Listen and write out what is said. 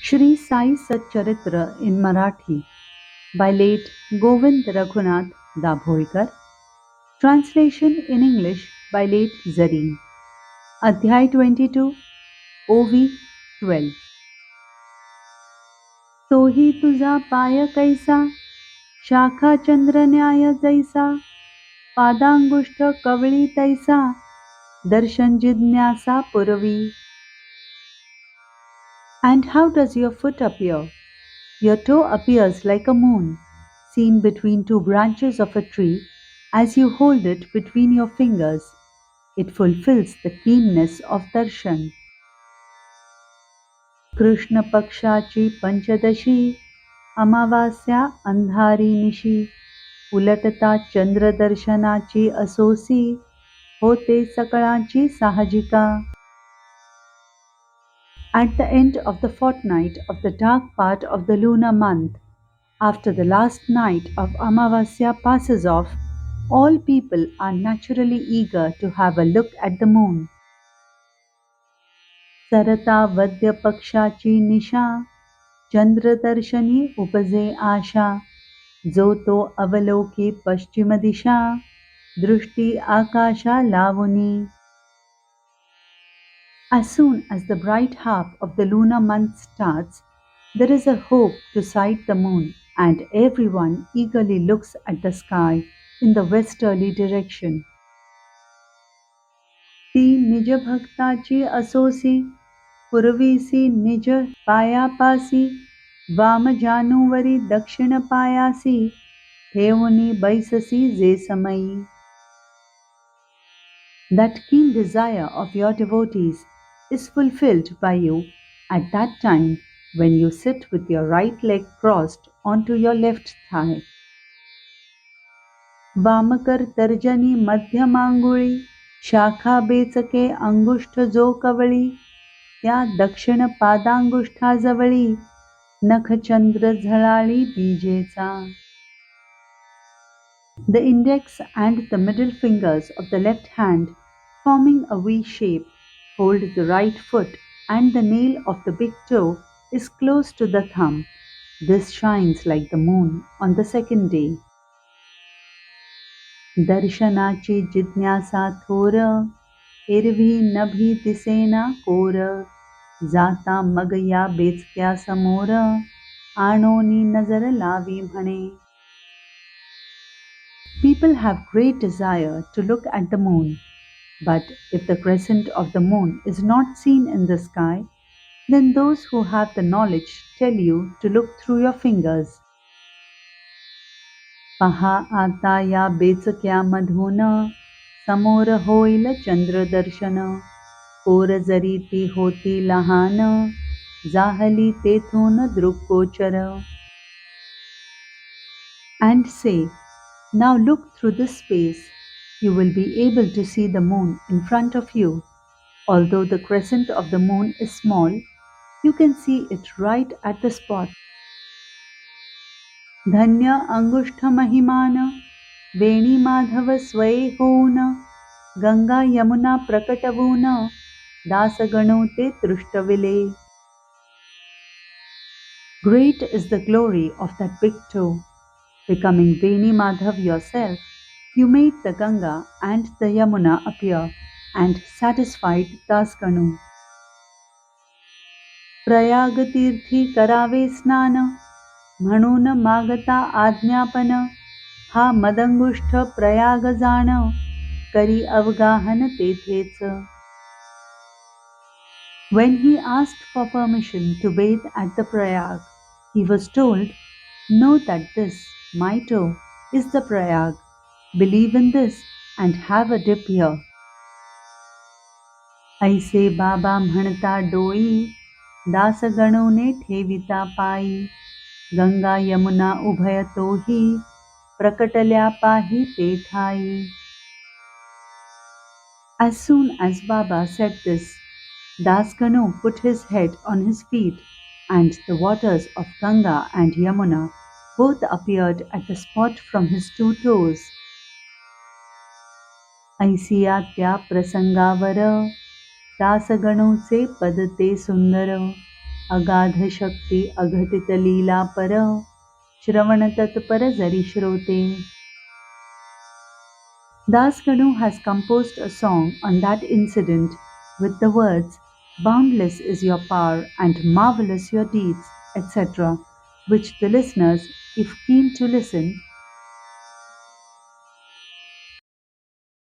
Shri Sai Satcharitra in Marathi by late Govind Raghunath Dabholkar. Translation in English by late Zareen. Adhyay 22, OV 12. तोही तुझा पाय कैसा, शाखा चंद्र न्याय जैसा, पादांगुष्ठ कवळी तैसा, दर्शन जिज्ञासा Purvi. And how does your foot appear? Your toe appears like a moon, seen between two branches of a tree as you hold it between your fingers. It fulfills the keenness of darshan. Krishna पक्षाची पंचदशी अमावास्या अंधारी निशी उलटता चंद्रदर्शनाची असोसी होते सकळाची साहजिका. At the end of the fortnight of the dark part of the lunar month, after the last night of Amavasya passes off, all people are naturally eager to have a look at the moon. सरता वद्य पक्षाची निशा चंद्रदर्शनी उपजे आशा जो तो अवलोकी पश्चिम दिशा दृष्टी आकाशा लावुनी. As soon as the bright half of the lunar month starts, there is a hope to sight the moon, and everyone eagerly looks at the sky in the westerly direction. ती निज भक्ताची असोसी पूर्वीसी निज पायापासी वाम जानुवरी दक्षिण पायासी ठेवुनी बैससी जे समयी. That keen desire of your devotees is fulfilled by you at that time when you sit with your right leg crossed onto your left thigh. वामकर तर्जनी मध्यमांगुळी शाखा बेचके अंगुष्ठ जो कवळी त्या दक्षिण पादांगुष्ठाजवळी नखचंद्र झळाळी बीजेचा. The index and the middle fingers of the left hand, forming a V shape, hold the right foot, and the nail of the big toe is close to the thumb. This shines like the moon on the second day. दर्शनाची जिज्ञासा थोर, एरवी नभी Dsena core, जाता मग या बेचक्या समोर, आणोनी नजर लावी म्हणे. People have great desire to look at the moon, but if the crescent of the moon is not seen in the sky, then those who have the knowledge tell you to look through your fingers. पहा आता या बेचक्यामधून समोर होईल चंद्रदर्शन core जरी ती होती लहान जाहली तेथून दृक्गोचर. And say, now look through this space. You will be able to see the moon in front of you. Although the crescent of the moon is small, you can see it right at the spot. धन्य अंगुष्ठ महिमान वेणी माधव स्वये होऊन गंगा यमुना प्रकटवून दासगणो ते तृष्टविले. Great is the glory of that big toe. Becoming Veni Madhav yourself, you made the Ganga and the Yamuna appear and satisfied Dasganu. Prayag तीर्थी करावे स्नान म्हणून मागता आज्ञापन हा मदंगुष्ठ प्रयाग जाण करी अवगाहन तेथेच. When he asked for permission to bathe at the Prayag, he was told, know that this, my toe, is the Prayag. Believe in this and have a dip here. ऐसे बाबा म्हणता डोई दासगणोने ठेविता पायी गंगा यमुना उभय तोही प्रकटल्या पाही ते ठाई. As soon as Baba said this, Dasganu put his head on his feet, and the waters of Ganga and Yamuna both appeared at the spot from his two toes. Isaiah त्या प्रसंगावर दासगणोचे पद ते सुंदर अगाध शक्ती अघटित लीला पर श्रवण तत्पर जरी श्रोते. Das Kanu has composed a song on that incident with the words, "Boundless is your power and marvelous your deeds," etc., which the listeners, if keen to listen,